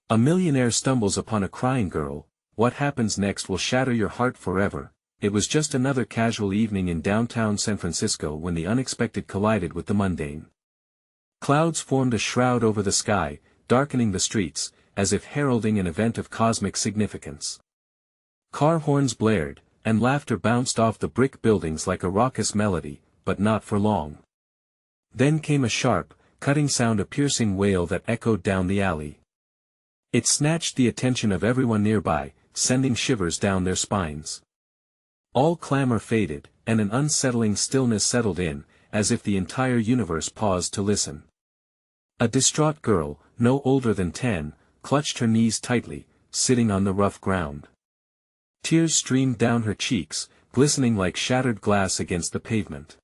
A millionaire stumbles upon a crying girl. What happens next will shatter your heart forever. It was just another casual evening in downtown San Francisco when the unexpected collided with the mundane. Clouds formed a shroud over the sky, darkening the streets, as if heralding an event of cosmic significance. Car horns blared, and laughter bounced off the brick buildings like a raucous melody, but not for long. Then came a sharp, cutting sound, a piercing wail that echoed down the alley. It snatched the attention of everyone nearby, sending shivers down their spines. All clamor faded, and an unsettling stillness settled in, as if the entire universe paused to listen. A distraught girl, no older than 10, clutched her knees tightly, sitting on the rough ground. Tears streamed down her cheeks, glistening like shattered glass against the pavement.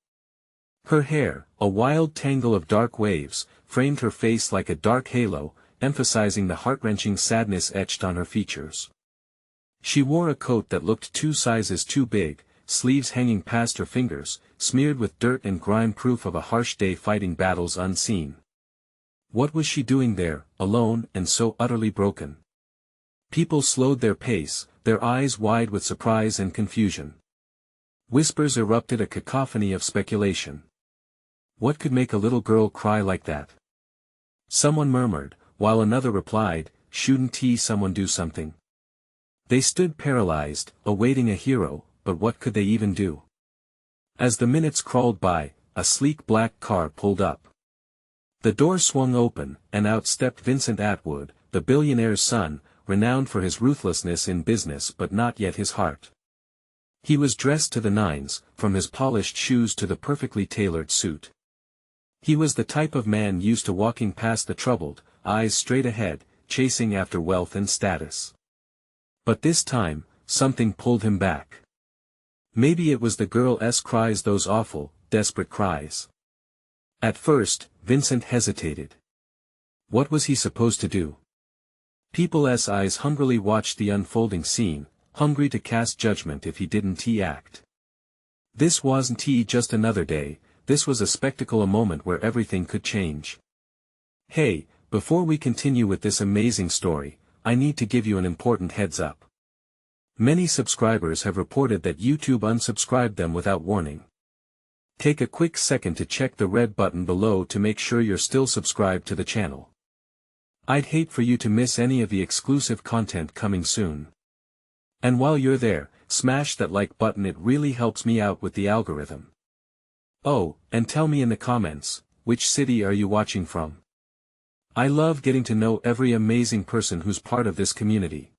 Her hair, a wild tangle of dark waves, framed her face like a dark halo, emphasizing the heart-wrenching sadness etched on her features. She wore a coat that looked 2 sizes too big, sleeves hanging past her fingers, smeared with dirt and grime, proof of a harsh day fighting battles unseen. What was she doing there, alone and so utterly broken? People slowed their pace, their eyes wide with surprise and confusion. Whispers erupted, a cacophony of speculation. What could make a little girl cry like that? Someone murmured, while another replied, "Shouldn't someone do something?" They stood paralyzed, awaiting a hero, but what could they even do? As the minutes crawled by, a sleek black car pulled up. The door swung open, and out stepped Vincent Atwood, the billionaire's son, renowned for his ruthlessness in business but not yet his heart. He was dressed to the nines, from his polished shoes to the perfectly tailored suit. He was the type of man used to walking past the troubled, eyes straight ahead, chasing after wealth and status. But this time, something pulled him back. Maybe it was the girl's cries, those awful, desperate cries. At first, Vincent hesitated. What was he supposed to do? People's eyes hungrily watched the unfolding scene, hungry to cast judgment if he didn't act. This wasn't just another day, this was a spectacle, a moment where everything could change. Hey, before we continue with this amazing story, I need to give you an important heads up. Many subscribers have reported that YouTube unsubscribed them without warning. Take a quick second to check the red button below to make sure you're still subscribed to the channel. I'd hate for you to miss any of the exclusive content coming soon. And while you're there, smash that like button, it really helps me out with the algorithm. Oh, and tell me in the comments, which city are you watching from? I love getting to know every amazing person who's part of this community.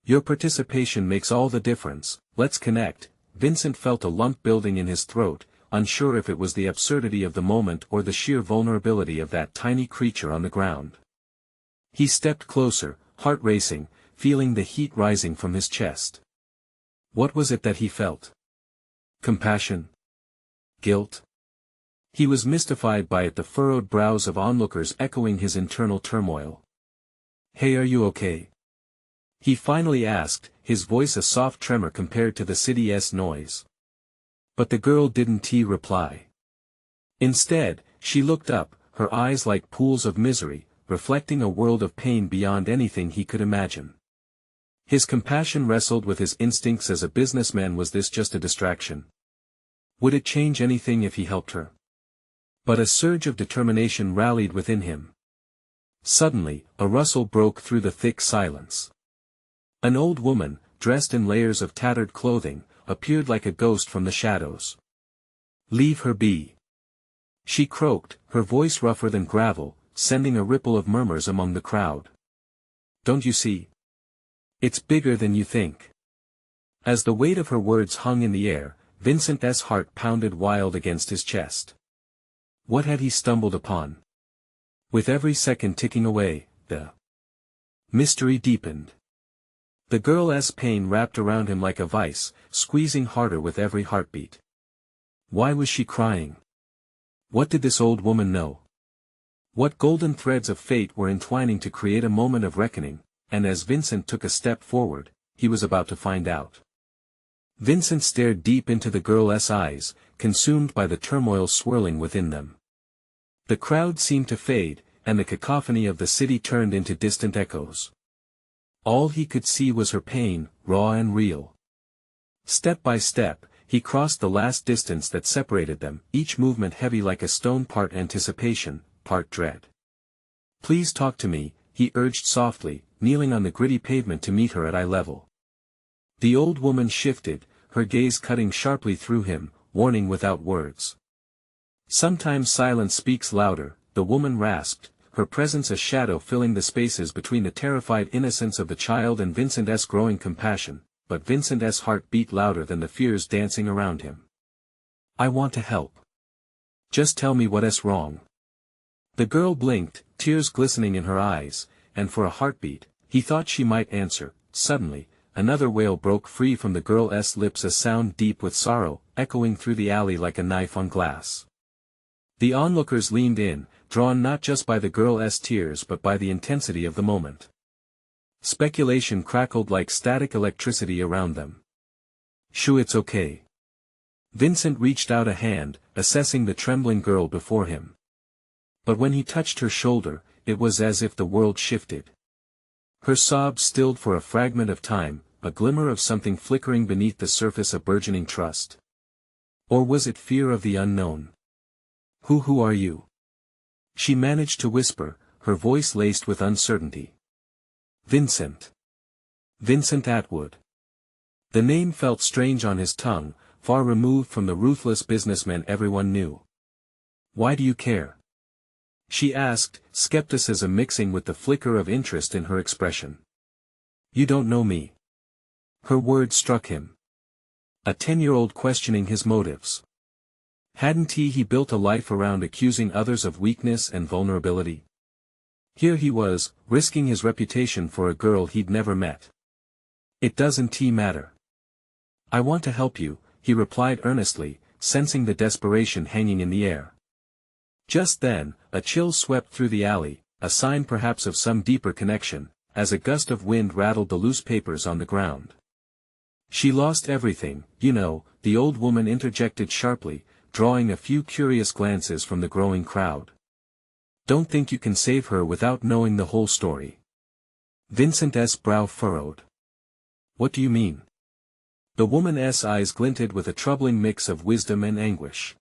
Your participation makes all the difference. Let's connect. Vincent felt a lump building in his throat, unsure if it was the absurdity of the moment or the sheer vulnerability of that tiny creature on the ground. He stepped closer, heart racing, feeling the heat rising from his chest. What was it that he felt? Compassion? Guilt? He was mystified by it, the furrowed brows of onlookers echoing his internal turmoil. "Hey, are you okay?" he finally asked, his voice a soft tremor compared to the city's noise. But the girl didn't reply. Instead, she looked up, her eyes like pools of misery, reflecting a world of pain beyond anything he could imagine. His compassion wrestled with his instincts as a businessman. Was this just a distraction? Would it change anything if he helped her? But a surge of determination rallied within him. Suddenly, a rustle broke through the thick silence. An old woman, dressed in layers of tattered clothing, appeared like a ghost from the shadows. "Leave her be," she croaked, her voice rougher than gravel, sending a ripple of murmurs among the crowd. "Don't you see? It's bigger than you think." As the weight of her words hung in the air, Vincent's heart pounded wild against his chest. What had he stumbled upon? With every second ticking away, the mystery deepened. The girl's pain wrapped around him like a vice, squeezing harder with every heartbeat. Why was she crying? What did this old woman know? What golden threads of fate were entwining to create a moment of reckoning? And as Vincent took a step forward, he was about to find out. Vincent stared deep into the girl's eyes, consumed by the turmoil swirling within them. The crowd seemed to fade, and the cacophony of the city turned into distant echoes. All he could see was her pain, raw and real. Step by step, he crossed the last distance that separated them, each movement heavy like a stone, part anticipation, part dread. "Please talk to me," he urged softly, kneeling on the gritty pavement to meet her at eye level. The old woman shifted, her gaze cutting sharply through him, warning without words. "Sometimes silence speaks louder," the woman rasped, her presence a shadow filling the spaces between the terrified innocence of the child and Vincent's growing compassion, but Vincent's heart beat louder than the fears dancing around him. "I want to help. Just tell me what's wrong." The girl blinked, tears glistening in her eyes, and for a heartbeat, he thought she might answer. Suddenly, another wail broke free from the girl's lips, a sound deep with sorrow, echoing through the alley like a knife on glass. The onlookers leaned in, drawn not just by the girl's tears but by the intensity of the moment. Speculation crackled like static electricity around them. "Shoo, it's okay." Vincent reached out a hand, assessing the trembling girl before him. But when he touched her shoulder, it was as if the world shifted. Her sobs stilled for a fragment of time, a glimmer of something flickering beneath the surface, of burgeoning trust. Or was it fear of the unknown? Who are you?" she managed to whisper, her voice laced with uncertainty. "Vincent. Vincent Atwood." The name felt strange on his tongue, far removed from the ruthless businessman everyone knew. "Why do you care?" she asked, skepticism mixing with the flicker of interest in her expression. "You don't know me." Her words struck him. A 10-year-old questioning his motives. Hadn't he built a life around accusing others of weakness and vulnerability? Here he was, risking his reputation for a girl he'd never met. "It doesn't matter. I want to help you," he replied earnestly, sensing the desperation hanging in the air. Just then, a chill swept through the alley, a sign perhaps of some deeper connection, as a gust of wind rattled the loose papers on the ground. "She lost everything, you know," the old woman interjected sharply, drawing a few curious glances from the growing crowd. "Don't think you can save her without knowing the whole story." Vincent's brow furrowed. "What do you mean?" The woman's eyes glinted with a troubling mix of wisdom and anguish.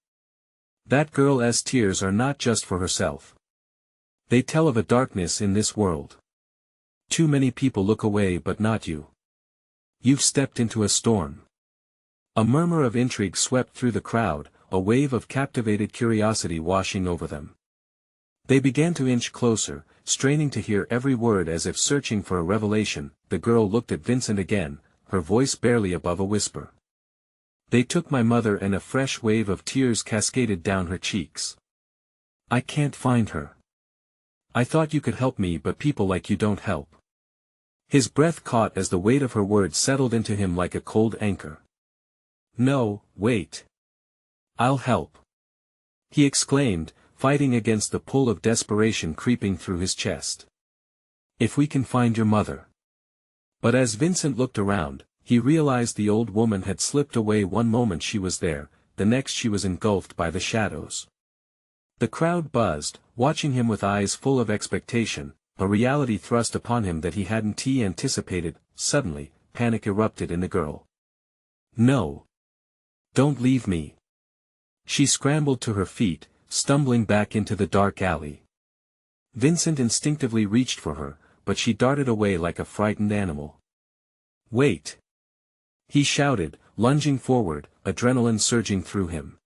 "That girl's tears are not just for herself. They tell of a darkness in this world. Too many people look away but not you. You've stepped into a storm." A murmur of intrigue swept through the crowd, a wave of captivated curiosity washing over them. They began to inch closer, straining to hear every word as if searching for a revelation. The girl looked at Vincent again, her voice barely above a whisper. "They took my mother," and a fresh wave of tears cascaded down her cheeks. "I can't find her. I thought you could help me, but people like you don't help." His breath caught as the weight of her words settled into him like a cold anchor. "No, wait. I'll help," he exclaimed, fighting against the pull of desperation creeping through his chest. "If we can find your mother." But as Vincent looked around, he realized the old woman had slipped away. One moment she was there, the next she was engulfed by the shadows. The crowd buzzed, watching him with eyes full of expectation, a reality thrust upon him that he hadn't anticipated. Suddenly, panic erupted in the girl. "No. Don't leave me." She scrambled to her feet, stumbling back into the dark alley. Vincent instinctively reached for her, but she darted away like a frightened animal. "Wait!" he shouted, lunging forward, adrenaline surging through him.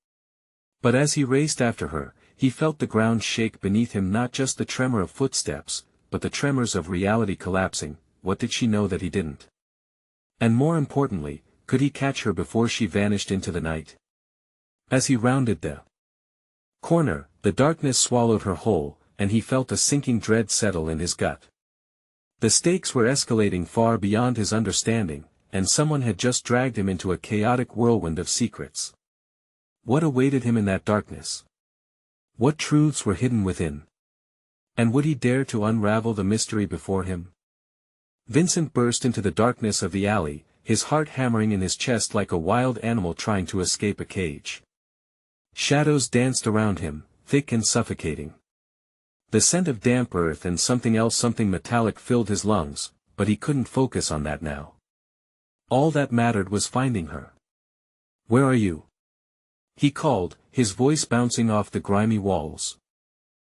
But as he raced after her, he felt the ground shake beneath him, not just the tremor of footsteps, but the tremors of reality collapsing. What did she know that he didn't? And more importantly, could he catch her before she vanished into the night? As he rounded the corner, the darkness swallowed her whole, and he felt a sinking dread settle in his gut. The stakes were escalating far beyond his understanding, and someone had just dragged him into a chaotic whirlwind of secrets. What awaited him in that darkness? What truths were hidden within? And would he dare to unravel the mystery before him? Vincent burst into the darkness of the alley, his heart hammering in his chest like a wild animal trying to escape a cage. Shadows danced around him, thick and suffocating. The scent of damp earth and something else, something metallic, filled his lungs, but he couldn't focus on that now. All that mattered was finding her. "Where are you?" he called, his voice bouncing off the grimy walls.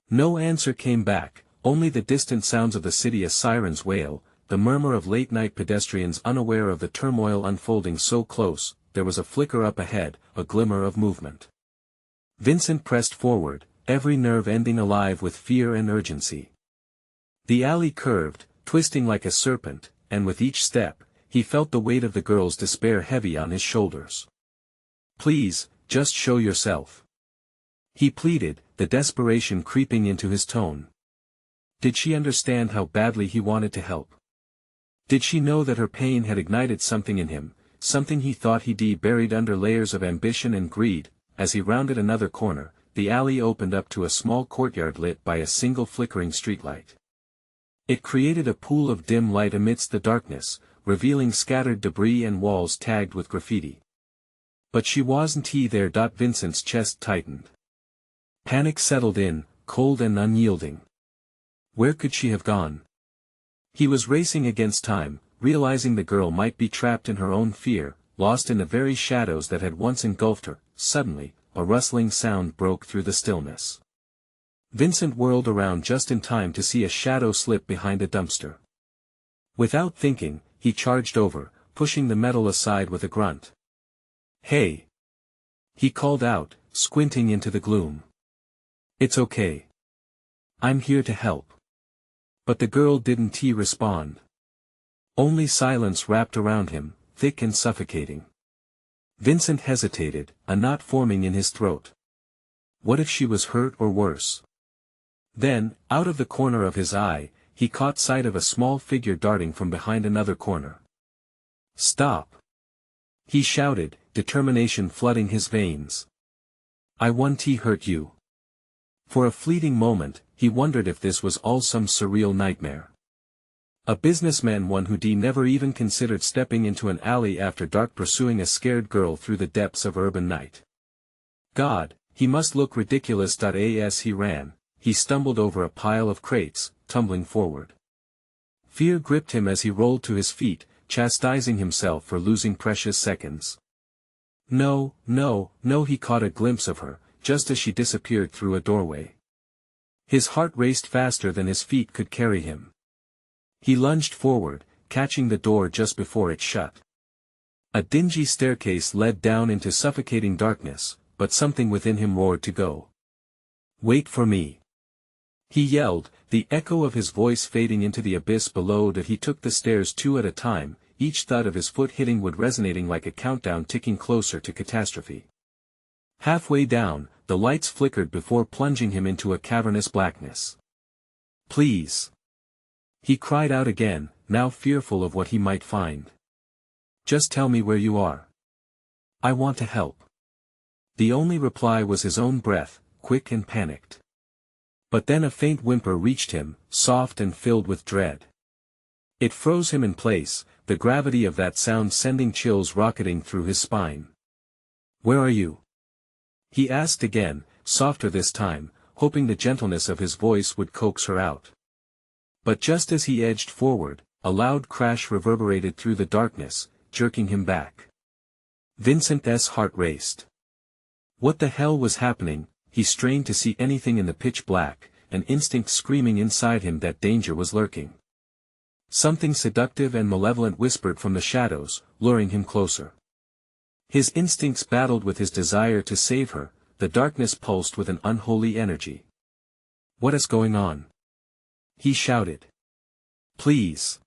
No answer came back, only the distant sounds of the city, a siren's wail, the murmur of late-night pedestrians unaware of the turmoil unfolding so close. There was a flicker up ahead, a glimmer of movement. Vincent pressed forward, every nerve ending alive with fear and urgency. The alley curved, twisting like a serpent, and with each step, he felt the weight of the girl's despair heavy on his shoulders. "Please, just show yourself," he pleaded, the desperation creeping into his tone. Did she understand how badly he wanted to help? Did she know that her pain had ignited something in him, something he thought he'd buried under layers of ambition and greed? As he rounded another corner, the alley opened up to a small courtyard lit by a single flickering streetlight. It created a pool of dim light amidst the darkness, revealing scattered debris and walls tagged with graffiti. But she wasn't there. Vincent's chest tightened. Panic settled in, cold and unyielding. Where could she have gone? He was racing against time, realizing the girl might be trapped in her own fear, lost in the very shadows that had once engulfed her. Suddenly, a rustling sound broke through the stillness. Vincent whirled around just in time to see a shadow slip behind a dumpster. Without thinking, he charged over, pushing the metal aside with a grunt. "Hey!" he called out, squinting into the gloom. "It's okay. I'm here to help." But the girl didn't respond. Only silence wrapped around him, thick and suffocating. Vincent hesitated, a knot forming in his throat. What if she was hurt or worse? Then, out of the corner of his eye, he caught sight of a small figure darting from behind another corner. "Stop!" he shouted, determination flooding his veins. "I won't hurt you." For a fleeting moment, he wondered if this was all some surreal nightmare. A businessman, one who'd never even considered stepping into an alley after dark, pursuing a scared girl through the depths of urban night. God, he must look ridiculous. As he ran, he stumbled over a pile of crates, tumbling forward. Fear gripped him as he rolled to his feet, chastising himself for losing precious seconds. No, he caught a glimpse of her, just as she disappeared through a doorway. His heart raced faster than his feet could carry him. He lunged forward, catching the door just before it shut. A dingy staircase led down into suffocating darkness, but something within him roared to go. "Wait for me!" he yelled, the echo of his voice fading into the abyss below. He took the stairs two at a time, each thud of his foot hitting wood resonating like a countdown ticking closer to catastrophe. Halfway down, the lights flickered before plunging him into a cavernous blackness. "Please!" he cried out again, now fearful of what he might find. "Just tell me where you are. I want to help." The only reply was his own breath, quick and panicked. But then a faint whimper reached him, soft and filled with dread. It froze him in place, the gravity of that sound sending chills rocketing through his spine. "Where are you?" he asked again, softer this time, hoping the gentleness of his voice would coax her out. But just as he edged forward, a loud crash reverberated through the darkness, jerking him back. Vincent's heart raced. What the hell was happening? He strained to see anything in the pitch black, an instinct screaming inside him that danger was lurking. Something seductive and malevolent whispered from the shadows, luring him closer. His instincts battled with his desire to save her, the darkness pulsed with an unholy energy. "What is going on?" he shouted. "Please."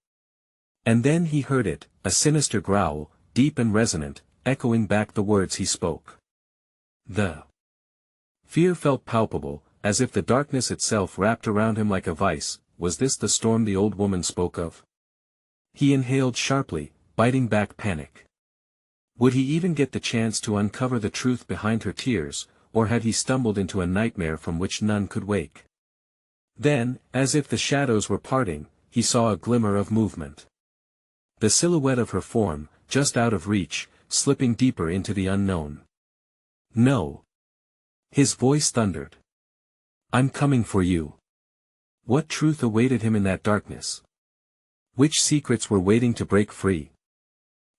And then he heard it, a sinister growl, deep and resonant, echoing back the words he spoke. The fear felt palpable, as if the darkness itself wrapped around him like a vice. Was this the storm the old woman spoke of? He inhaled sharply, biting back panic. Would he even get the chance to uncover the truth behind her tears, or had he stumbled into a nightmare from which none could wake? Then, as if the shadows were parting, he saw a glimmer of movement. The silhouette of her form, just out of reach, slipping deeper into the unknown. "No!" his voice thundered. "I'm coming for you." What truth awaited him in that darkness? Which secrets were waiting to break free?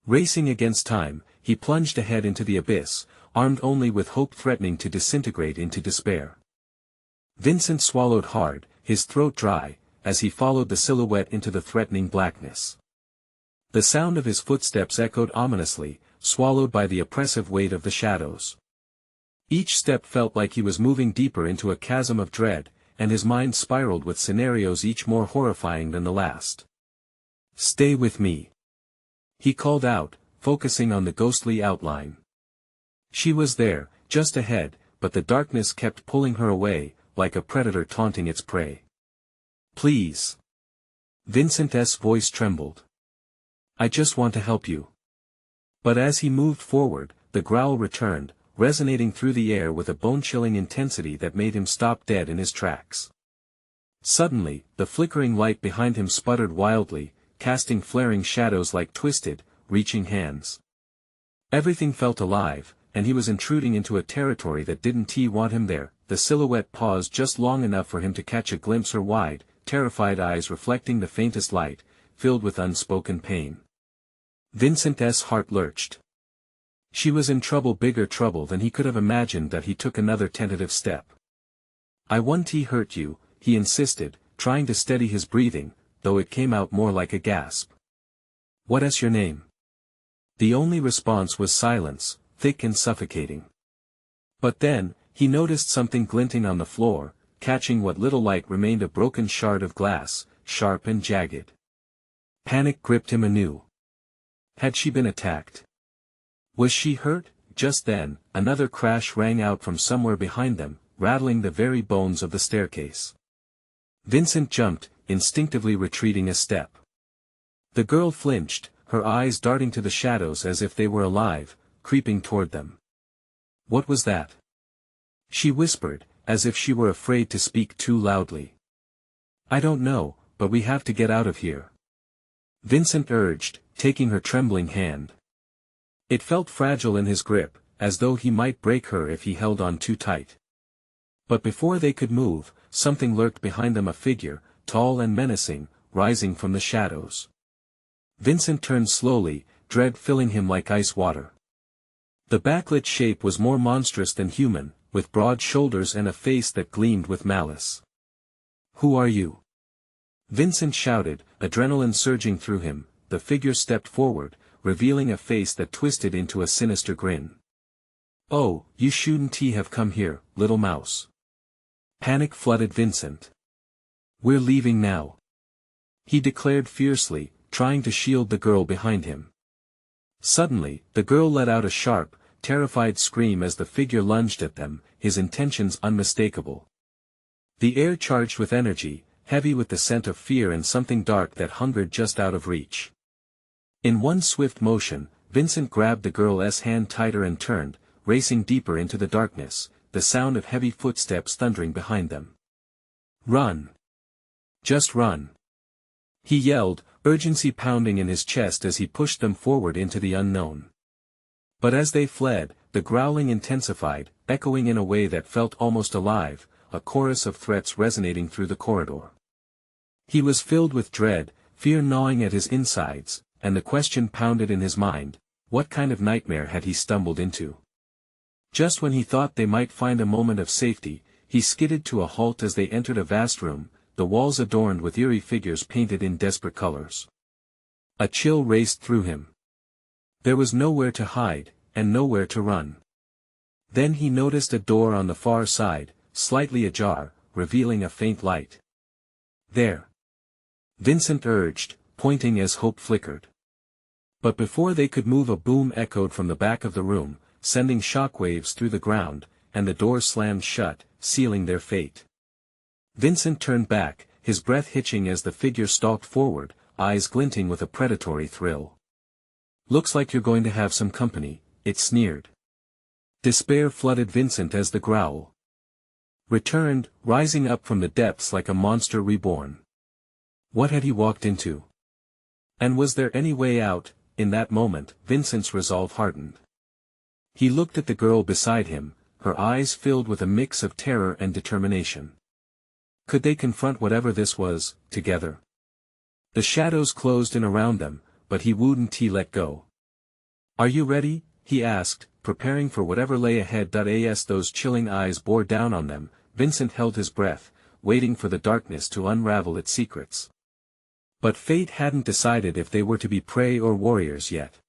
Racing against time, he plunged ahead into the abyss, armed only with hope threatening to disintegrate into despair. Vincent swallowed hard, his throat dry, as he followed the silhouette into the threatening blackness. The sound of his footsteps echoed ominously, swallowed by the oppressive weight of the shadows. Each step felt like he was moving deeper into a chasm of dread, and his mind spiraled with scenarios each more horrifying than the last. "Stay with me," he called out, focusing on the ghostly outline. She was there, just ahead, but the darkness kept pulling her away, like a predator taunting its prey. "Please." Vincent's voice trembled. "I just want to help you." But as he moved forward, the growl returned, resonating through the air with a bone-chilling intensity that made him stop dead in his tracks. Suddenly, the flickering light behind him sputtered wildly, casting flaring shadows like twisted, reaching hands. Everything felt alive, and he was intruding into a territory that didn't want him there. The silhouette paused just long enough for him to catch a glimpse her wide, terrified eyes reflecting the faintest light, filled with unspoken pain. Vincent's heart lurched. She was in trouble, bigger trouble than he could have imagined. That he took another tentative step. "I won't hurt you," he insisted, trying to steady his breathing, though it came out more like a gasp. "What's your name?" The only response was silence, thick and suffocating. But then, he noticed something glinting on the floor, catching what little light remained, a broken shard of glass, sharp and jagged. Panic gripped him anew. Had she been attacked? Was she hurt? Just then, another crash rang out from somewhere behind them, rattling the very bones of the staircase. Vincent jumped, instinctively retreating a step. The girl flinched, her eyes darting to the shadows as if they were alive, creeping toward them. "What was that?" she whispered, as if she were afraid to speak too loudly. "I don't know, but we have to get out of here," Vincent urged, taking her trembling hand. It felt fragile in his grip, as though he might break her if he held on too tight. But before they could move, something lurked behind them, a figure, tall and menacing, rising from the shadows. Vincent turned slowly, dread filling him like ice water. The backlit shape was more monstrous than human, with broad shoulders and a face that gleamed with malice. "Who are you?" Vincent shouted, adrenaline surging through him. The figure stepped forward, revealing a face that twisted into a sinister grin. "Oh, you shouldn't have come here, little mouse." Panic flooded Vincent. "We're leaving now," he declared fiercely, trying to shield the girl behind him. Suddenly, the girl let out a sharp, terrified scream as the figure lunged at them, his intentions unmistakable. The air charged with energy, heavy with the scent of fear and something dark that hungered just out of reach. In one swift motion, Vincent grabbed the girl's hand tighter and turned, racing deeper into the darkness, the sound of heavy footsteps thundering behind them. "Run! Just run!" he yelled, urgency pounding in his chest as he pushed them forward into the unknown. But as they fled, the growling intensified, echoing in a way that felt almost alive, a chorus of threats resonating through the corridor. He was filled with dread, fear gnawing at his insides, and the question pounded in his mind, what kind of nightmare had he stumbled into? Just when he thought they might find a moment of safety, he skidded to a halt as they entered a vast room, the walls adorned with eerie figures painted in desperate colors. A chill raced through him. There was nowhere to hide, and nowhere to run. Then he noticed a door on the far side, slightly ajar, revealing a faint light. "There!" Vincent urged, pointing as hope flickered. But before they could move, a boom echoed from the back of the room, sending shockwaves through the ground, and the door slammed shut, sealing their fate. Vincent turned back, his breath hitching as the figure stalked forward, eyes glinting with a predatory thrill. "Looks like you're going to have some company," it sneered. Despair flooded Vincent as the growl returned, rising up from the depths like a monster reborn. What had he walked into? And was there any way out? In that moment, Vincent's resolve hardened. He looked at the girl beside him, her eyes filled with a mix of terror and determination. Could they confront whatever this was, together? The shadows closed in around them, but he wouldn't let go. "Are you ready?" he asked, preparing for whatever lay ahead. As those chilling eyes bore down on them, Vincent held his breath, waiting for the darkness to unravel its secrets. But fate hadn't decided if they were to be prey or warriors yet.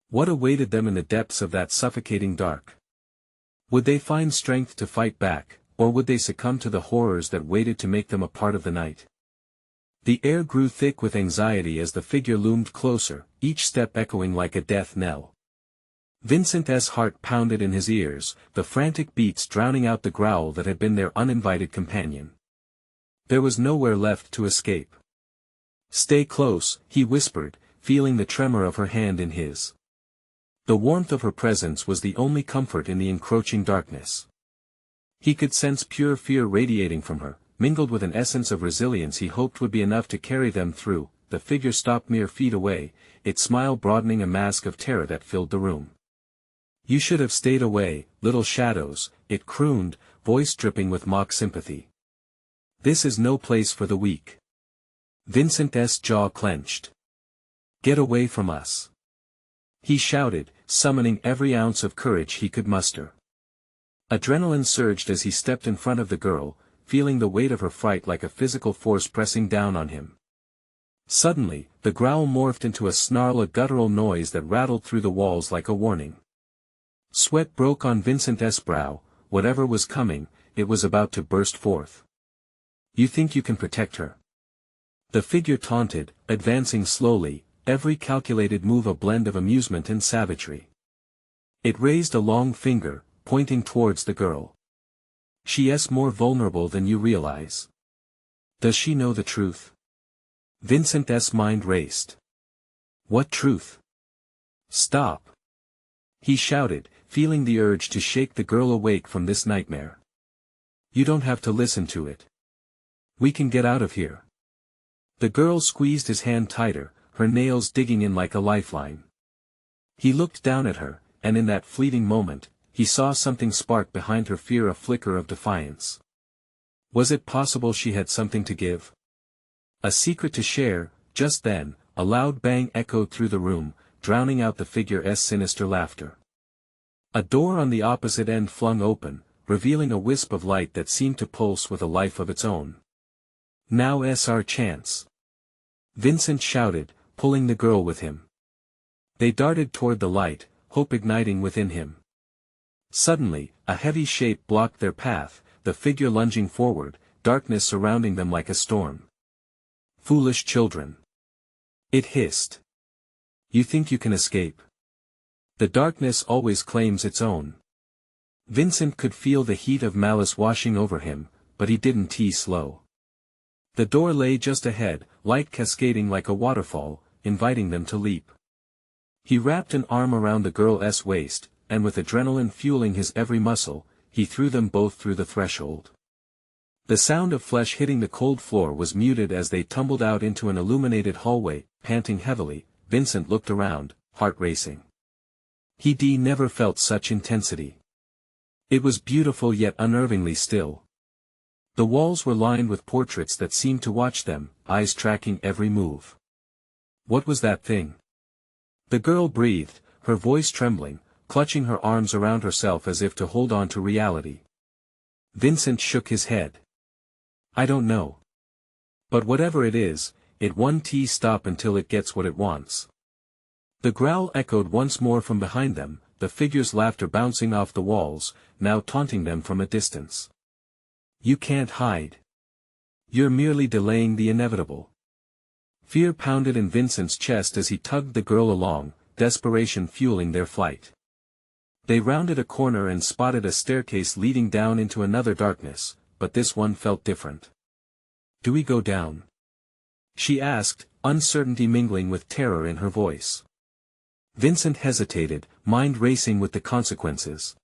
What awaited them in the depths of that suffocating dark? Would they find strength to fight back, or would they succumb to the horrors that waited to make them a part of the night? The air grew thick with anxiety as the figure loomed closer, each step echoing like a death knell. Vincent's heart pounded in his ears, the frantic beats drowning out the growl that had been their uninvited companion. There was nowhere left to escape. "Stay close," he whispered, feeling the tremor of her hand in his. The warmth of her presence was the only comfort in the encroaching darkness. He could sense pure fear radiating from her, mingled with an essence of resilience he hoped would be enough to carry them through. The figure stopped mere feet away, its smile broadening a mask of terror that filled the room. "You should have stayed away, little shadows," it crooned, voice dripping with mock sympathy. "This is no place for the weak." Vincent's jaw clenched. "Get away from us!" he shouted, summoning every ounce of courage he could muster. Adrenaline surged as he stepped in front of the girl, feeling the weight of her fright like a physical force pressing down on him. Suddenly, the growl morphed into a snarl, a guttural noise that rattled through the walls like a warning. Sweat broke on Vincent's brow. Whatever was coming, it was about to burst forth. "You think you can protect her?" the figure taunted, advancing slowly, every calculated move a blend of amusement and savagery. It raised a long finger, pointing towards the girl. "She's more vulnerable than you realize. Does she know the truth?" Vincent's mind raced. "What truth?" "Stop!" he shouted, feeling the urge to shake the girl awake from this nightmare. "You don't have to listen to it. We can get out of here." The girl squeezed his hand tighter, her nails digging in like a lifeline. He looked down at her, and in that fleeting moment, he saw something spark behind her fear, a flicker of defiance. Was it possible she had something to give? A secret to share? Just then, a loud bang echoed through the room, drowning out the figure's sinister laughter. A door on the opposite end flung open, revealing a wisp of light that seemed to pulse with a life of its own. "Now's our chance!" Vincent shouted, pulling the girl with him. They darted toward the light, hope igniting within him. Suddenly, a heavy shape blocked their path, the figure lunging forward, darkness surrounding them like a storm. "Foolish children!" it hissed. "You think you can escape? The darkness always claims its own." Vincent could feel the heat of malice washing over him, but he didn't tee slow. The door lay just ahead, light cascading like a waterfall, inviting them to leap. He wrapped an arm around the girl's waist, and with adrenaline fueling his every muscle, he threw them both through the threshold. The sound of flesh hitting the cold floor was muted as they tumbled out into an illuminated hallway. Panting heavily, Vincent looked around, heart racing. He'd never felt such intensity. It was beautiful yet unnervingly still. The walls were lined with portraits that seemed to watch them, eyes tracking every move. What was that thing? The girl breathed, her voice trembling, clutching her arms around herself as if to hold on to reality. Vincent shook his head. "I don't know. But whatever it is, it won't stop until it gets what it wants." The growl echoed once more from behind them, the figure's laughter bouncing off the walls, now taunting them from a distance. "You can't hide. You're merely delaying the inevitable." Fear pounded in Vincent's chest as he tugged the girl along, desperation fueling their flight. They rounded a corner and spotted a staircase leading down into another darkness, but this one felt different. "Do we go down?" she asked, uncertainty mingling with terror in her voice. Vincent hesitated, mind racing with the consequences.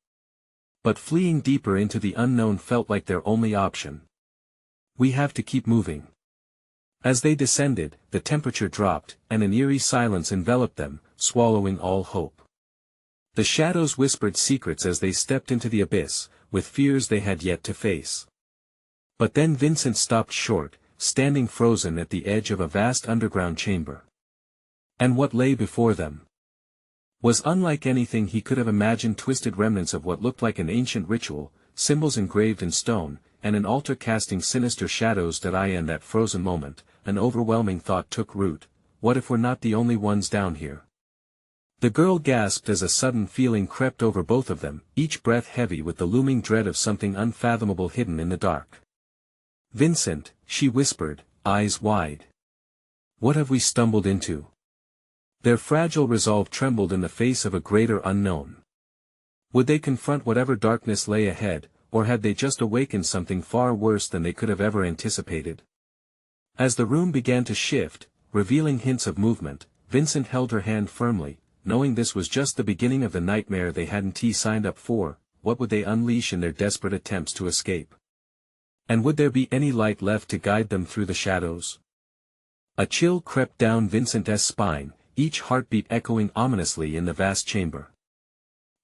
But fleeing deeper into the unknown felt like their only option. "We have to keep moving." As they descended, the temperature dropped, and an eerie silence enveloped them, swallowing all hope. The shadows whispered secrets as they stepped into the abyss, with fears they had yet to face. But then Vincent stopped short, standing frozen at the edge of a vast underground chamber. And what lay before them was unlike anything he could have imagined. Twisted remnants of what looked like an ancient ritual, symbols engraved in stone, and an altar casting sinister shadows. In that frozen moment, an overwhelming thought took root: what if we're not the only ones down here? The girl gasped as a sudden feeling crept over both of them, each breath heavy with the looming dread of something unfathomable hidden in the dark. "Vincent," she whispered, eyes wide. "What have we stumbled into?" Their fragile resolve trembled in the face of a greater unknown. Would they confront whatever darkness lay ahead, or had they just awakened something far worse than they could have ever anticipated? As the room began to shift, revealing hints of movement, Vincent held her hand firmly, knowing this was just the beginning of the nightmare they hadn't signed up for. What would they unleash in their desperate attempts to escape? And would there be any light left to guide them through the shadows? A chill crept down Vincent's spine, each heartbeat echoing ominously in the vast chamber.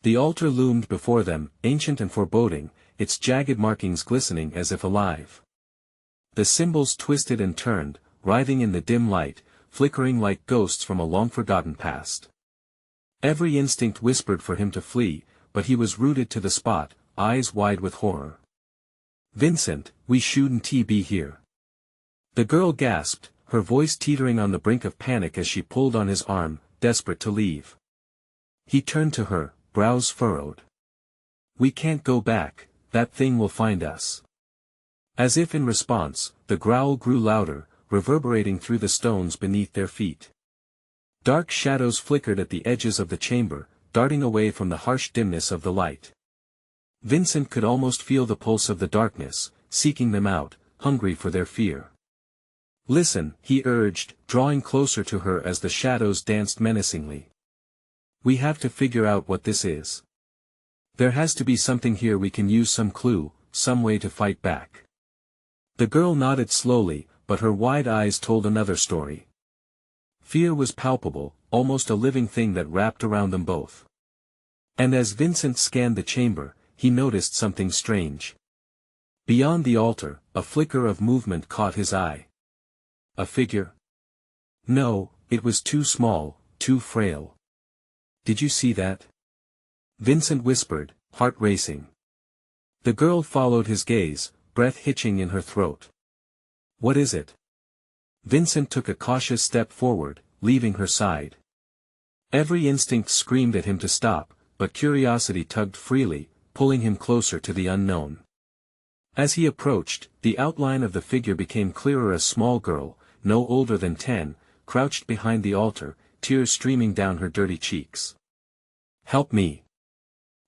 The altar loomed before them, ancient and foreboding, its jagged markings glistening as if alive. The symbols twisted and turned, writhing in the dim light, flickering like ghosts from a long-forgotten past. Every instinct whispered for him to flee, but he was rooted to the spot, eyes wide with horror. "Vincent, we shouldn't be here." The girl gasped, her voice teetering on the brink of panic as she pulled on his arm, desperate to leave. He turned to her, brows furrowed. "We can't go back, that thing will find us." As if in response, the growl grew louder, reverberating through the stones beneath their feet. Dark shadows flickered at the edges of the chamber, darting away from the harsh dimness of the light. Vincent could almost feel the pulse of the darkness, seeking them out, hungry for their fear. "Listen," he urged, drawing closer to her as the shadows danced menacingly. "We have to figure out what this is. There has to be something here we can use, some clue, some way to fight back." The girl nodded slowly, but her wide eyes told another story. Fear was palpable, almost a living thing that wrapped around them both. And as Vincent scanned the chamber, he noticed something strange. Beyond the altar, a flicker of movement caught his eye. A figure? No, it was too small, too frail. "Did you see that?" Vincent whispered, heart racing. The girl followed his gaze, breath hitching in her throat. "What is it?" Vincent took a cautious step forward, leaving her side. Every instinct screamed at him to stop, but curiosity tugged freely, pulling him closer to the unknown. As he approached, the outline of the figure became clearer. A small girl, no older than 10, crouched behind the altar, tears streaming down her dirty cheeks. "Help me!"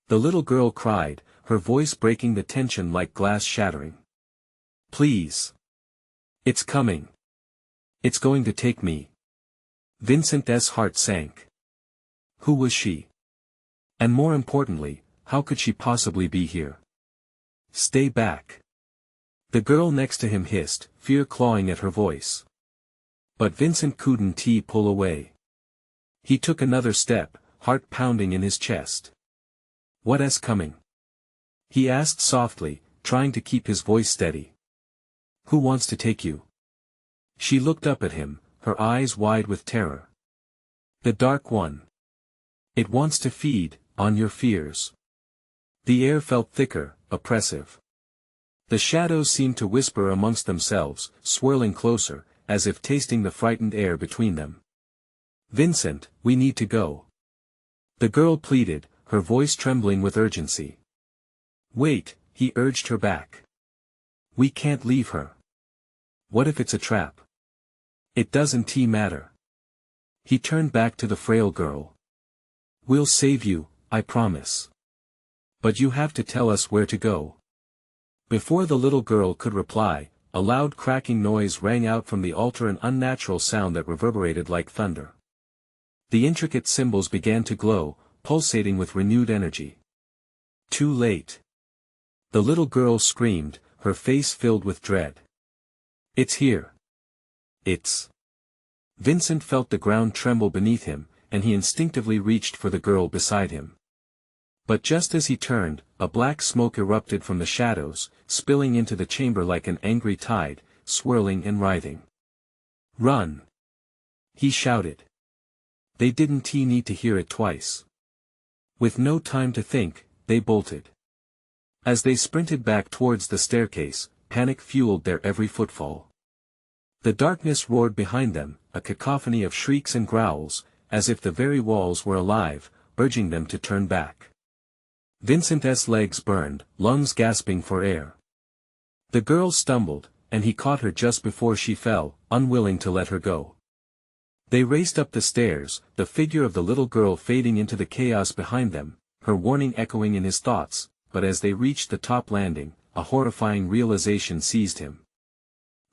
the little girl cried, her voice breaking the tension like glass shattering. "Please! It's coming! It's going to take me!" Vincent's heart sank. Who was she? And more importantly, how could she possibly be here? "Stay back!" the girl next to him hissed, fear clawing at her voice. But Vincent couldn't pull away. He took another step, heart pounding in his chest. "What's coming?" he asked softly, trying to keep his voice steady. "Who wants to take you?" She looked up at him, her eyes wide with terror. "The Dark One. It wants to feed on your fears." The air felt thicker, oppressive. The shadows seemed to whisper amongst themselves, swirling closer, as if tasting the frightened air between them. "Vincent, we need to go," the girl pleaded, her voice trembling with urgency. "Wait," he urged her back. "We can't leave her. What if it's a trap?" "It doesn't matter." He turned back to the frail girl. "We'll save you, I promise. But you have to tell us where to go." Before the little girl could reply, a loud cracking noise rang out from the altar, an unnatural sound that reverberated like thunder. The intricate symbols began to glow, pulsating with renewed energy. Too late. The little girl screamed, her face filled with dread. "It's here. It's..." Vincent felt the ground tremble beneath him, and he instinctively reached for the girl beside him. But just as he turned, a black smoke erupted from the shadows, spilling into the chamber like an angry tide, swirling and writhing. "Run!" he shouted. They didn't need to hear it twice. With no time to think, they bolted. As they sprinted back towards the staircase, panic fueled their every footfall. The darkness roared behind them, a cacophony of shrieks and growls, as if the very walls were alive, urging them to turn back. Vincent's legs burned, lungs gasping for air. The girl stumbled, and he caught her just before she fell, unwilling to let her go. They raced up the stairs, the figure of the little girl fading into the chaos behind them, her warning echoing in his thoughts, but as they reached the top landing, a horrifying realization seized him.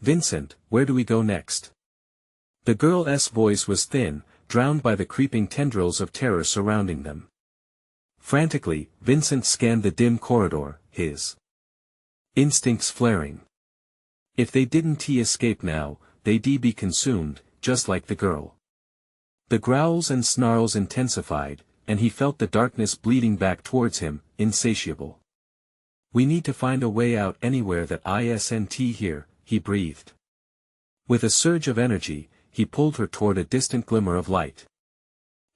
"Vincent, where do we go next?" The girl's voice was thin, drowned by the creeping tendrils of terror surrounding them. Frantically, Vincent scanned the dim corridor, his instincts flaring. If they didn't escape now, they'd be consumed, just like the girl. The growls and snarls intensified, and he felt the darkness bleeding back towards him, insatiable. "We need to find a way out anywhere that isn't here," he breathed. With a surge of energy, he pulled her toward a distant glimmer of light.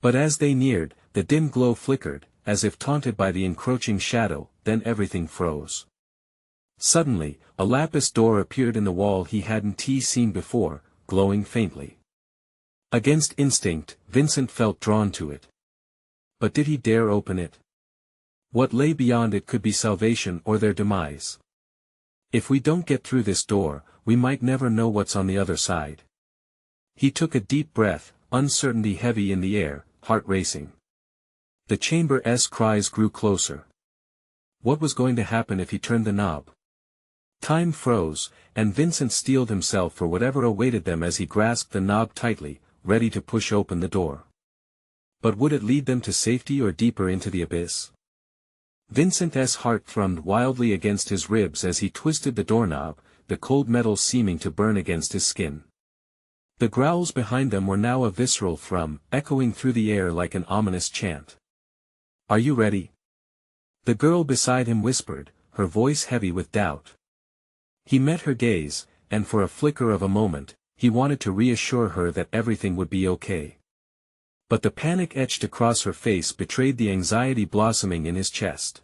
But as they neared, the dim glow flickered, as if taunted by the encroaching shadow, then everything froze. Suddenly, a lapis door appeared in the wall he hadn't seen before, glowing faintly. Against instinct, Vincent felt drawn to it. But did he dare open it? What lay beyond it could be salvation or their demise. "If we don't get through this door, we might never know what's on the other side." He took a deep breath, uncertainty heavy in the air, heart racing. The chamber's cries grew closer. What was going to happen if he turned the knob? Time froze, and Vincent steeled himself for whatever awaited them as he grasped the knob tightly, ready to push open the door. But would it lead them to safety or deeper into the abyss? Vincent's heart thrummed wildly against his ribs as he twisted the doorknob, the cold metal seeming to burn against his skin. The growls behind them were now a visceral thrum, echoing through the air like an ominous chant. "Are you ready?" the girl beside him whispered, her voice heavy with doubt. He met her gaze, and for a flicker of a moment, he wanted to reassure her that everything would be okay. But the panic etched across her face betrayed the anxiety blossoming in his chest.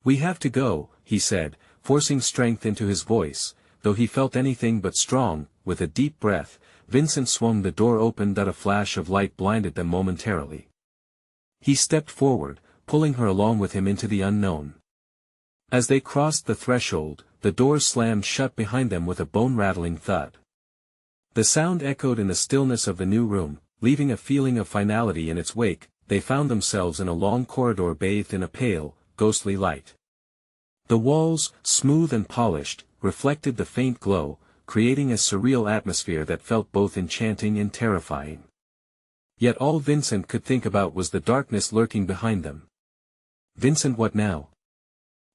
"We have to go," he said, forcing strength into his voice, though he felt anything but strong. With a deep breath, Vincent swung the door open. A flash of light blinded them momentarily. He stepped forward, pulling her along with him into the unknown. As they crossed the threshold, the door slammed shut behind them with a bone-rattling thud. The sound echoed in the stillness of the new room, leaving a feeling of finality in its wake. They found themselves in a long corridor bathed in a pale, ghostly light. The walls, smooth and polished, reflected the faint glow, creating a surreal atmosphere that felt both enchanting and terrifying. Yet all Vincent could think about was the darkness lurking behind them. "Vincent, what now?"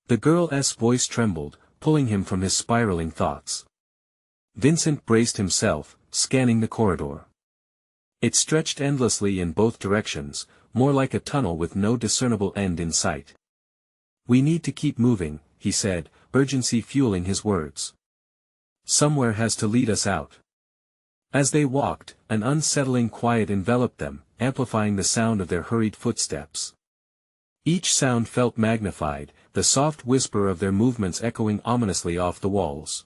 The girl's voice trembled, pulling him from his spiraling thoughts. Vincent braced himself, scanning the corridor. It stretched endlessly in both directions, more like a tunnel with no discernible end in sight. "We need to keep moving," he said, urgency fueling his words. "Somewhere has to lead us out." As they walked, an unsettling quiet enveloped them, amplifying the sound of their hurried footsteps. Each sound felt magnified, the soft whisper of their movements echoing ominously off the walls.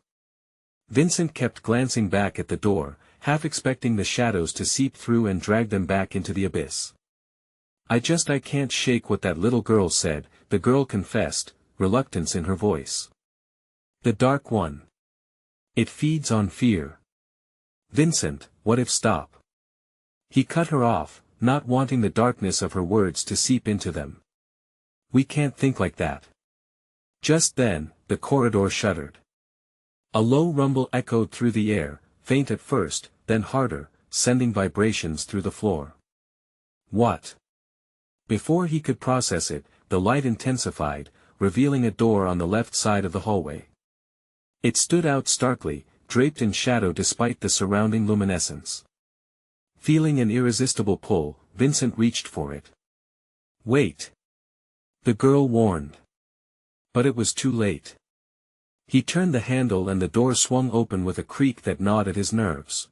Vincent kept glancing back at the door, half expecting the shadows to seep through and drag them back into the abyss. I can't shake what that little girl said," the girl confessed, reluctance in her voice. "The Dark One. It feeds on fear." "Vincent, what if stop?" He cut her off, not wanting the darkness of her words to seep into them. "We can't think like that." Just then, the corridor shuddered. A low rumble echoed through the air, faint at first, then harder, sending vibrations through the floor. What? Before he could process it, the light intensified, revealing a door on the left side of the hallway. It stood out starkly, draped in shadow despite the surrounding luminescence. Feeling an irresistible pull, Vincent reached for it. "Wait!" the girl warned. But it was too late. He turned the handle and the door swung open with a creak that gnawed at his nerves.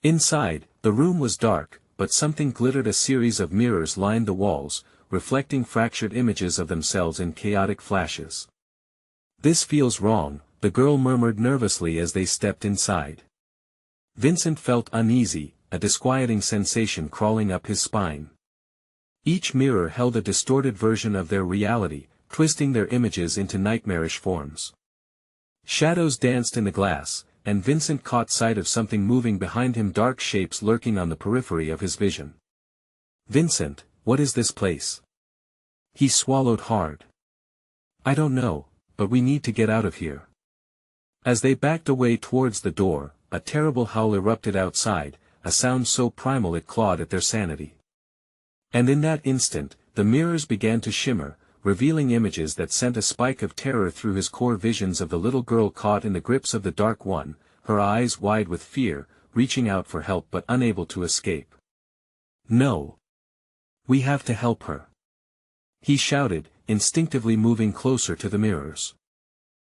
Inside, the room was dark, but something glittered. A series of mirrors lined the walls, reflecting fractured images of themselves in chaotic flashes. "This feels wrong," the girl murmured nervously as they stepped inside. Vincent felt uneasy, a disquieting sensation crawling up his spine. Each mirror held a distorted version of their reality, twisting their images into nightmarish forms. Shadows danced in the glass, and Vincent caught sight of something moving behind him, dark shapes lurking on the periphery of his vision. "Vincent, what is this place?" He swallowed hard. "I don't know, but we need to get out of here." As they backed away towards the door, a terrible howl erupted outside, a sound so primal it clawed at their sanity. And in that instant, the mirrors began to shimmer, revealing images that sent a spike of terror through his core. Visions of the little girl caught in the grips of the Dark One, her eyes wide with fear, reaching out for help but unable to escape. "No. We have to help her," he shouted, instinctively moving closer to the mirrors.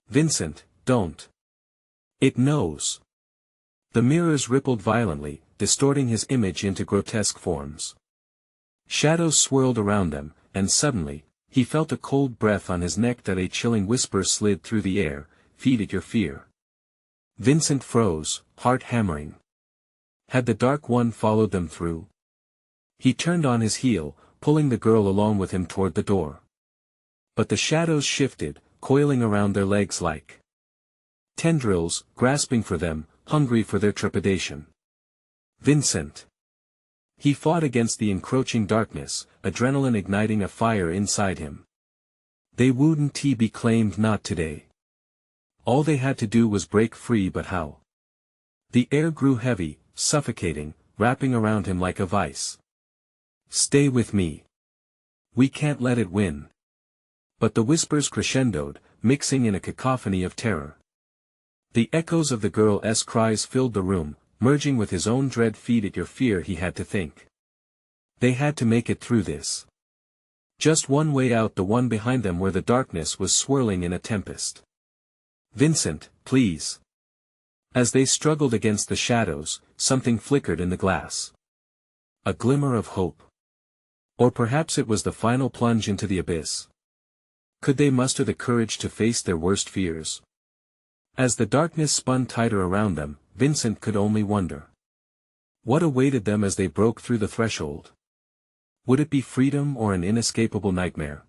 "Vincent, don't. It knows." The mirrors rippled violently, distorting his image into grotesque forms. Shadows swirled around them, and suddenly, he felt a cold breath on his neck. That a chilling whisper slid through the air, "Feed it your fear." Vincent froze, heart hammering. Had the Dark One followed them through? He turned on his heel, pulling the girl along with him toward the door. But the shadows shifted, coiling around their legs like tendrils, grasping for them, hungry for their trepidation. "Vincent!" He fought against the encroaching darkness, adrenaline igniting a fire inside him. They wouldn't be claimed, not today. All they had to do was break free, but how? The air grew heavy, suffocating, wrapping around him like a vice. "Stay with me. We can't let it win." But the whispers crescendoed, mixing in a cacophony of terror. The echoes of the girl's cries filled the room, merging with his own dread. "Feed it your fear," he had to think. They had to make it through this. Just one way out, the one behind them where the darkness was swirling in a tempest. "Vincent, please." As they struggled against the shadows, something flickered in the glass. A glimmer of hope. Or perhaps it was the final plunge into the abyss. Could they muster the courage to face their worst fears? As the darkness spun tighter around them, Vincent could only wonder. What awaited them as they broke through the threshold? Would it be freedom or an inescapable nightmare?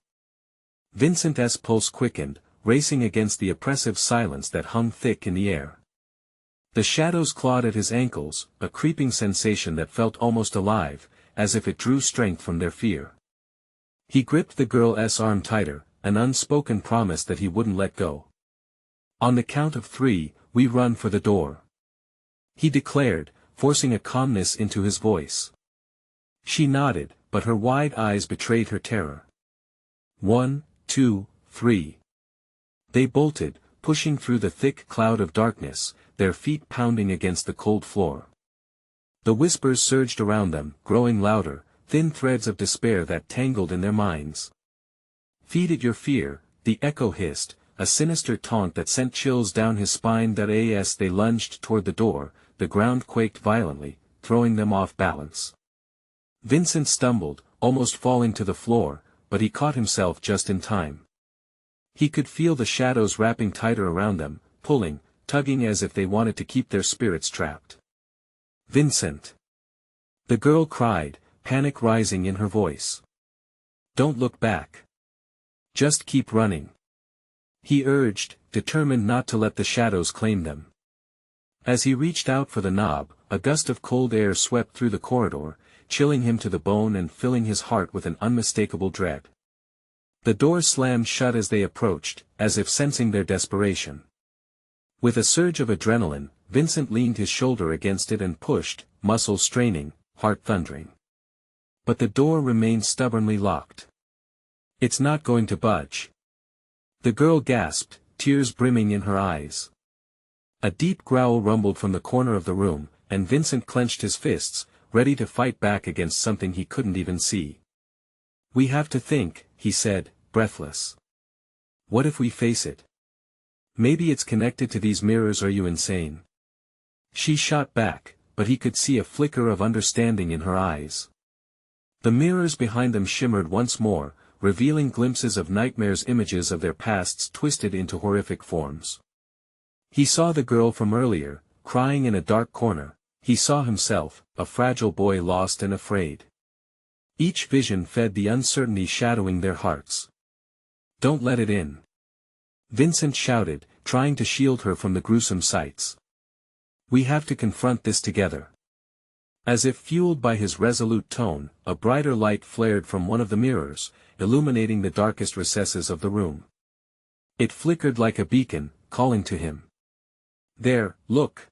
Vincent's pulse quickened, racing against the oppressive silence that hung thick in the air. The shadows clawed at his ankles, a creeping sensation that felt almost alive, as if it drew strength from their fear. He gripped the girl's arm tighter, an unspoken promise that he wouldn't let go. "On the count of 3, we run for the door," he declared, forcing a calmness into his voice. She nodded, but her wide eyes betrayed her terror. 1, 2, 3. They bolted, pushing through the thick cloud of darkness, their feet pounding against the cold floor. The whispers surged around them, growing louder, thin threads of despair that tangled in their minds. "Feed it your fear," the echo hissed, a sinister taunt that sent chills down his spine. As they lunged toward the door, the ground quaked violently, throwing them off balance. Vincent stumbled, almost falling to the floor, but he caught himself just in time. He could feel the shadows wrapping tighter around them, pulling, tugging as if they wanted to keep their spirits trapped. "Vincent!" the girl cried, panic rising in her voice. "Don't look back. Just keep running," he urged, determined not to let the shadows claim them. As he reached out for the knob, a gust of cold air swept through the corridor, chilling him to the bone and filling his heart with an unmistakable dread. The door slammed shut as they approached, as if sensing their desperation. With a surge of adrenaline, Vincent leaned his shoulder against it and pushed, muscles straining, heart thundering. But the door remained stubbornly locked. "It's not going to budge," the girl gasped, tears brimming in her eyes. A deep growl rumbled from the corner of the room, and Vincent clenched his fists, ready to fight back against something he couldn't even see. We have to think, he said, breathless. What if we face it? Maybe it's connected to these mirrors. Are you insane? She shot back, but he could see a flicker of understanding in her eyes. The mirrors behind them shimmered once more, revealing glimpses of nightmares, images of their pasts twisted into horrific forms. He saw the girl from earlier, crying in a dark corner. He saw himself, a fragile boy lost and afraid. Each vision fed the uncertainty shadowing their hearts. Don't let it in. Vincent shouted, trying to shield her from the gruesome sights. We have to confront this together. As if fueled by his resolute tone, a brighter light flared from one of the mirrors, illuminating the darkest recesses of the room. It flickered like a beacon, calling to him. There, look,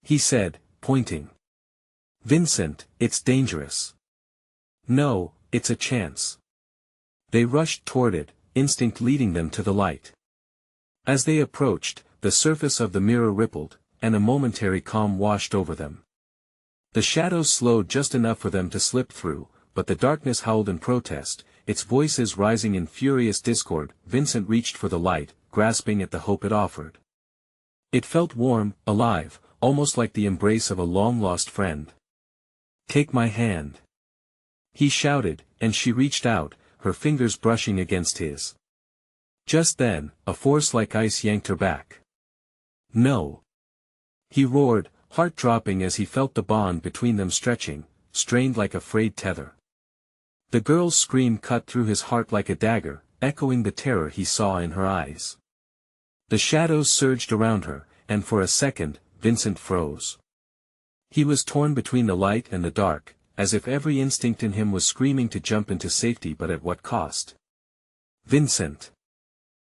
he said, pointing. Vincent, it's dangerous. No, it's a chance. They rushed toward it, instinct leading them to the light. As they approached, the surface of the mirror rippled, and a momentary calm washed over them. The shadows slowed just enough for them to slip through, but the darkness howled in protest, its voices rising in furious discord. Vincent reached for the light, grasping at the hope it offered. It felt warm, alive, almost like the embrace of a long-lost friend. Take my hand. He shouted, and she reached out, her fingers brushing against his. Just then, a force like ice yanked her back. No. He roared, heart dropping as he felt the bond between them stretching, strained like a frayed tether. The girl's scream cut through his heart like a dagger, echoing the terror he saw in her eyes. The shadows surged around her, and for a second, Vincent froze. He was torn between the light and the dark, as if every instinct in him was screaming to jump into safety, but at what cost? Vincent!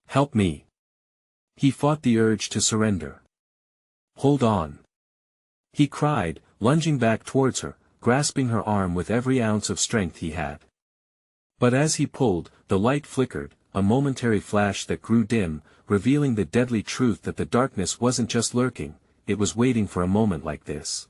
Help me! He fought the urge to surrender. Hold on! He cried, lunging back towards her, grasping her arm with every ounce of strength he had. But as he pulled, the light flickered, a momentary flash that grew dim, revealing the deadly truth that the darkness wasn't just lurking, it was waiting for a moment like this.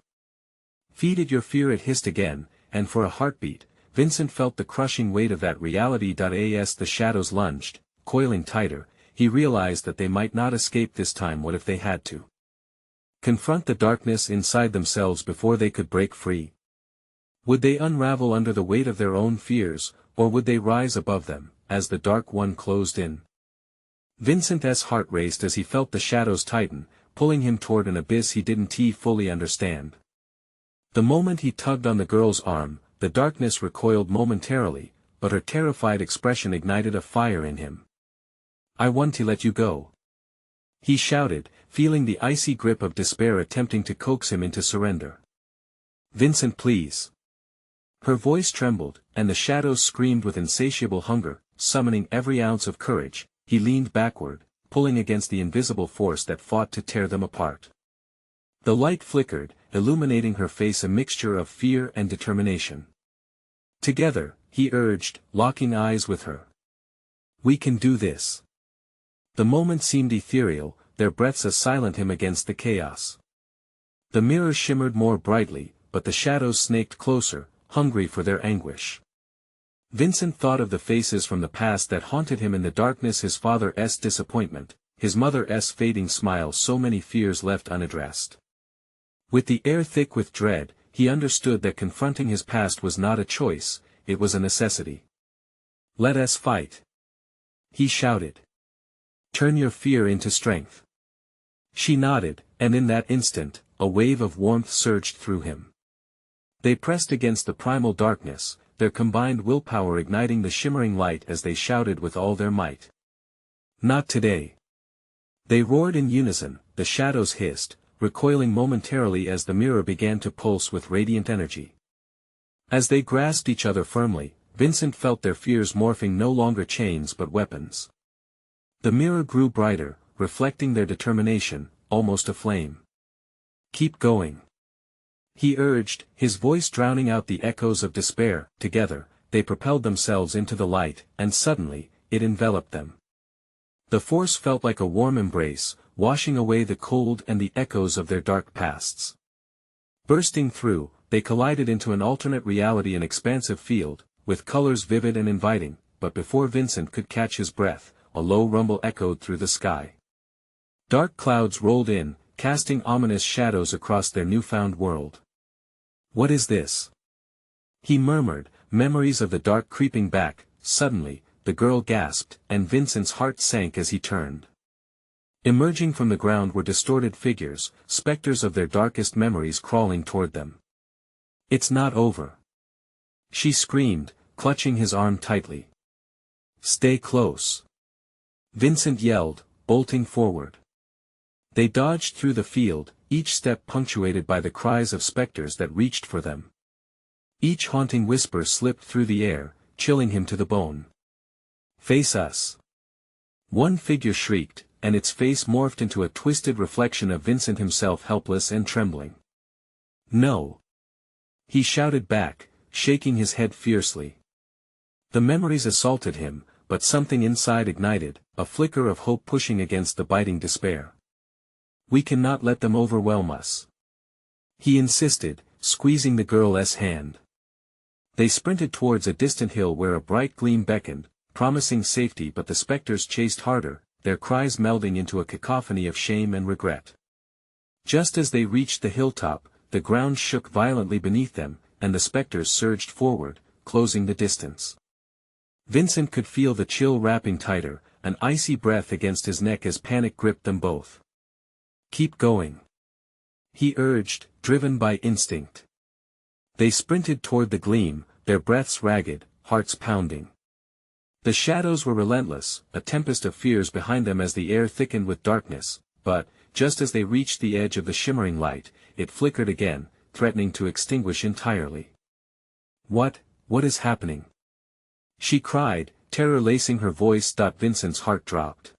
Feed it your fear, it hissed again, and for a heartbeat, Vincent felt the crushing weight of that reality. As the shadows lunged, coiling tighter, he realized that they might not escape this time. What if they had to confront the darkness inside themselves before they could break free? Would they unravel under the weight of their own fears, or would they rise above them, as the Dark One closed in? Vincent's heart raced as he felt the shadows tighten, pulling him toward an abyss he didn't fully understand. The moment he tugged on the girl's arm, the darkness recoiled momentarily, but her terrified expression ignited a fire in him. I want to let you go. He shouted, feeling the icy grip of despair attempting to coax him into surrender. Vincent, please. Her voice trembled, and the shadows screamed with insatiable hunger, summoning every ounce of courage. He leaned backward, pulling against the invisible force that fought to tear them apart. The light flickered, illuminating her face, a mixture of fear and determination. Together, he urged, locking eyes with her. We can do this. The moment seemed ethereal, their breaths silent him against the chaos. The mirror shimmered more brightly, but the shadows snaked closer, hungry for their anguish. Vincent thought of the faces from the past that haunted him in the darkness, his father's disappointment, his mother's fading smile, so many fears left unaddressed. With the air thick with dread, he understood that confronting his past was not a choice, it was a necessity. Let us fight. He shouted. Turn your fear into strength. She nodded, and in that instant, a wave of warmth surged through him. They pressed against the primal darkness, their combined willpower igniting the shimmering light as they shouted with all their might. Not today. They roared in unison, the shadows hissed, recoiling momentarily as the mirror began to pulse with radiant energy. As they grasped each other firmly, Vincent felt their fears morphing, no longer chains but weapons. The mirror grew brighter, reflecting their determination, almost aflame. Keep going. He urged, his voice drowning out the echoes of despair. Together, they propelled themselves into the light, and suddenly, it enveloped them. The force felt like a warm embrace, washing away the cold and the echoes of their dark pasts. Bursting through, they collided into an alternate reality, an expansive field, with colors vivid and inviting, but before Vincent could catch his breath, a low rumble echoed through the sky. Dark clouds rolled in, casting ominous shadows across their newfound world. "What is this?" he murmured, memories of the dark creeping back. Suddenly, the girl gasped, and Vincent's heart sank as he turned. Emerging from the ground were distorted figures, specters of their darkest memories crawling toward them. "It's not over!" she screamed, clutching his arm tightly. "Stay close!" Vincent yelled, bolting forward. They dodged through the field, each step punctuated by the cries of specters that reached for them. Each haunting whisper slipped through the air, chilling him to the bone. "Face us!" One figure shrieked, and its face morphed into a twisted reflection of Vincent himself, helpless and trembling. "No!" he shouted back, shaking his head fiercely. The memories assaulted him, but something inside ignited, a flicker of hope pushing against the biting despair. "We cannot let them overwhelm us," he insisted, squeezing the girl's hand. They sprinted towards a distant hill where a bright gleam beckoned, promising safety, but the specters chased harder, their cries melding into a cacophony of shame and regret. Just as they reached the hilltop, the ground shook violently beneath them, and the specters surged forward, closing the distance. Vincent could feel the chill wrapping tighter, an icy breath against his neck as panic gripped them both. "Keep going," he urged, driven by instinct. They sprinted toward the gleam, their breaths ragged, hearts pounding. The shadows were relentless, a tempest of fears behind them as the air thickened with darkness, but, just as they reached the edge of the shimmering light, it flickered again, threatening to extinguish entirely. What is happening?" she cried, terror lacing her voice. Vincent's heart dropped.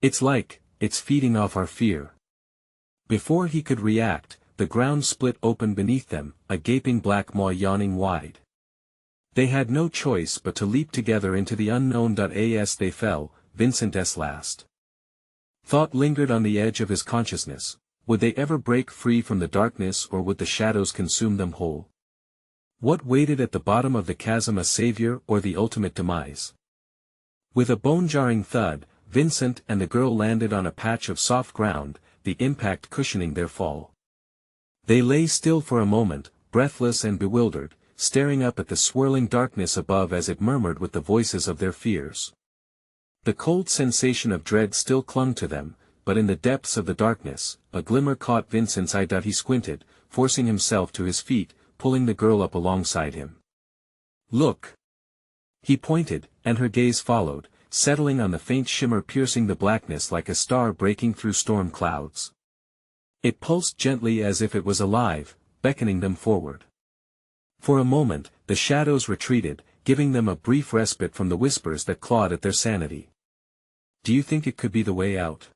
It's feeding off our fear." Before he could react, the ground split open beneath them, a gaping black maw yawning wide. They had no choice but to leap together into the unknown. As they fell, Vincent's last thought lingered on the edge of his consciousness: would they ever break free from the darkness, or would the shadows consume them whole? What waited at the bottom of the chasm, a savior or the ultimate demise? With a bone-jarring thud, Vincent and the girl landed on a patch of soft ground, the impact cushioning their fall. They lay still for a moment, breathless and bewildered, staring up at the swirling darkness above as it murmured with the voices of their fears. The cold sensation of dread still clung to them, but in the depths of the darkness, a glimmer caught Vincent's eye. He squinted, forcing himself to his feet, pulling the girl up alongside him. "Look!" he pointed, and her gaze followed, settling on the faint shimmer piercing the blackness like a star breaking through storm clouds. It pulsed gently as if it was alive, beckoning them forward. For a moment, the shadows retreated, giving them a brief respite from the whispers that clawed at their sanity. "Do you think it could be the way out?"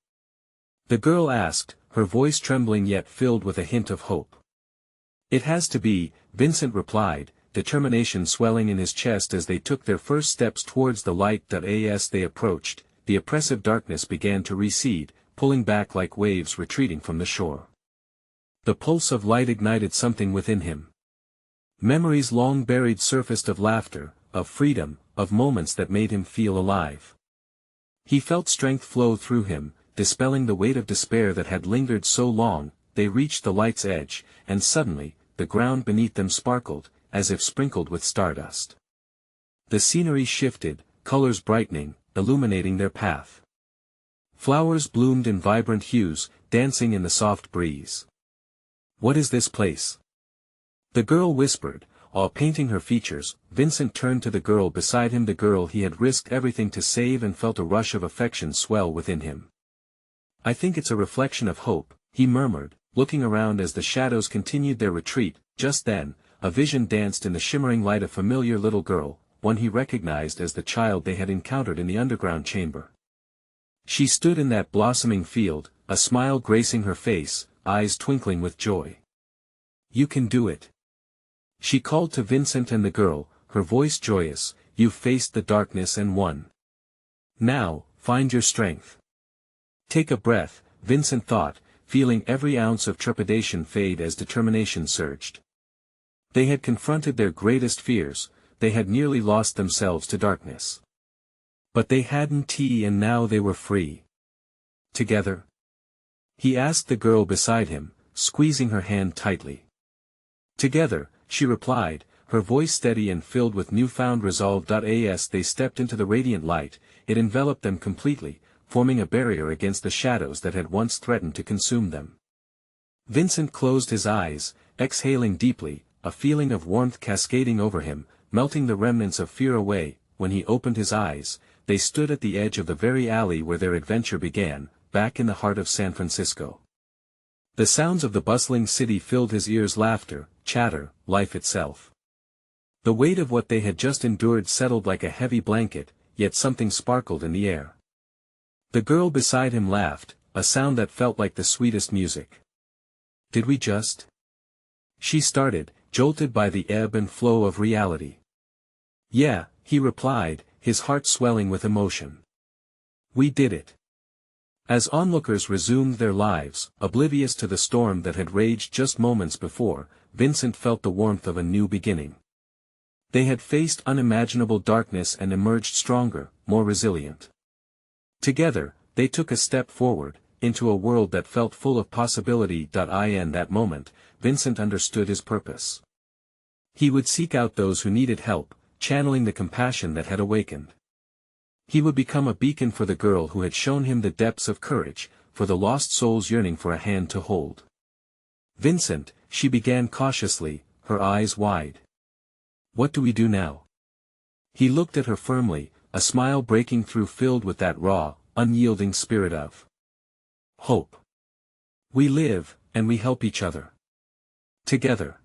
the girl asked, her voice trembling yet filled with a hint of hope. "It has to be," Vincent replied, determination swelling in his chest as they took their first steps towards the light. As they approached, the oppressive darkness began to recede, pulling back like waves retreating from the shore. The pulse of light ignited something within him. Memories long buried surfaced, of laughter, of freedom, of moments that made him feel alive. He felt strength flow through him, dispelling the weight of despair that had lingered so long. They reached the light's edge, and suddenly, the ground beneath them sparkled, as if sprinkled with stardust. The scenery shifted, colors brightening, illuminating their path. Flowers bloomed in vibrant hues, dancing in the soft breeze. "What is this place?" the girl whispered, awe painting her features. Vincent turned to the girl beside him, the girl he had risked everything to save, and felt a rush of affection swell within him. "I think it's a reflection of hope," he murmured, looking around as the shadows continued their retreat. Just then, a vision danced in the shimmering light, a familiar little girl, one he recognized as the child they had encountered in the underground chamber. She stood in that blossoming field, a smile gracing her face, eyes twinkling with joy. "You can do it," she called to Vincent and the girl, her voice joyous. "You've faced the darkness and won. Now, find your strength." Take a breath, Vincent thought, feeling every ounce of trepidation fade as determination surged. They had confronted their greatest fears, they had nearly lost themselves to darkness. But they hadn't, and now they were free. Together? He asked the girl beside him, squeezing her hand tightly. Together, she replied, her voice steady and filled with newfound resolve. As they stepped into the radiant light, it enveloped them completely, forming a barrier against the shadows that had once threatened to consume them. Vincent closed his eyes, exhaling deeply, a feeling of warmth cascading over him, melting the remnants of fear away. When he opened his eyes, they stood at the edge of the very alley where their adventure began, back in the heart of San Francisco. The sounds of the bustling city filled his ears: laughter, chatter, life itself. The weight of what they had just endured settled like a heavy blanket, yet something sparkled in the air. The girl beside him laughed, a sound that felt like the sweetest music. Did we just? She started, jolted by the ebb and flow of reality. Yeah, he replied, his heart swelling with emotion. We did it. As onlookers resumed their lives, oblivious to the storm that had raged just moments before, Vincent felt the warmth of a new beginning. They had faced unimaginable darkness and emerged stronger, more resilient. Together, they took a step forward, into a world that felt full of possibility. In that moment, Vincent understood his purpose. He would seek out those who needed help, channeling the compassion that had awakened. He would become a beacon for the girl who had shown him the depths of courage, for the lost souls yearning for a hand to hold. Vincent, she began cautiously, her eyes wide. What do we do now? He looked at her firmly, a smile breaking through, filled with that raw, unyielding spirit of hope. We live, and we help each other. Together.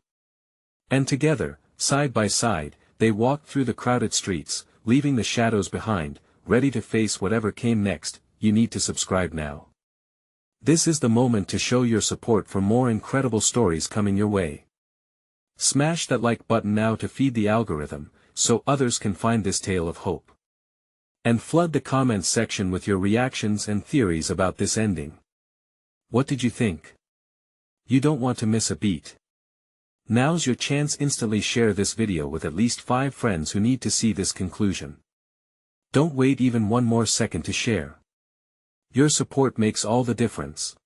And together, side by side, they walked through the crowded streets, leaving the shadows behind, ready to face whatever came next. You need to subscribe now. This is the moment to show your support for more incredible stories coming your way. Smash that like button now to feed the algorithm, so others can find this tale of hope. And flood the comments section with your reactions and theories about this ending. What did you think? You don't want to miss a beat. Now's your chance. Instantly share this video with at least 5 friends who need to see this conclusion. Don't wait even one more second to share. Your support makes all the difference.